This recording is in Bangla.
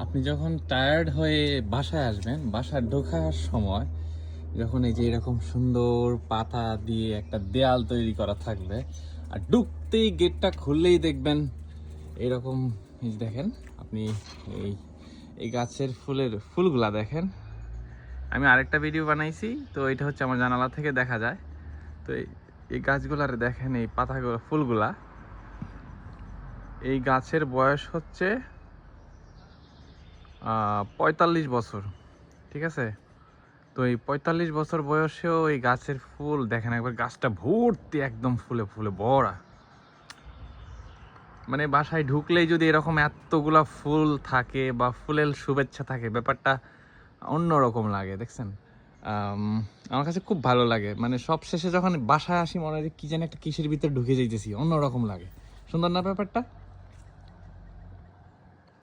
আপনি যখন টায়ার্ড হয়ে বাসায় আসবেন, বাসায় ঢোকার সময় যখন এই যে এরকম সুন্দর পাতা দিয়ে একটা দেয়াল তৈরি করা থাকবে, আর ঢুকতেই গেটটা খুললেই দেখবেন এরকম, এই যে দেখেন আপনি এই এই গাছের ফুলগুলা দেখেন। আমি আরেকটা ভিডিও বানাইছি, তো এটা হচ্ছে আমার জানালা থেকে দেখা যায়। তো এই গাছগুলার দেখেন, এই পাতাগুলো, ফুলগুলা, এই গাছের বয়স হচ্ছে ৪৫ বছর, ঠিক আছে? তো এই ৪৫ বছর বয়সেও এই গাছের ফুল দেখেন, একবার গাছটা ভর্তি একদম ফুলে ফুলে ভরা। মানে বাসায় ঢুকলেই যদি এরকম এতগুলা ফুল থাকে বা ফুলের শুভেচ্ছা থাকে, ব্যাপারটা অন্যরকম লাগে, দেখছেন? আমার কাছে খুব ভালো লাগে। মানে সব শেষে যখন বাসায় আসি, মনে হয় যে কি জানি একটা কিসের ভিতরে ঢুকে যাইতেছি, অন্যরকম লাগে। সুন্দর না ব্যাপারটা?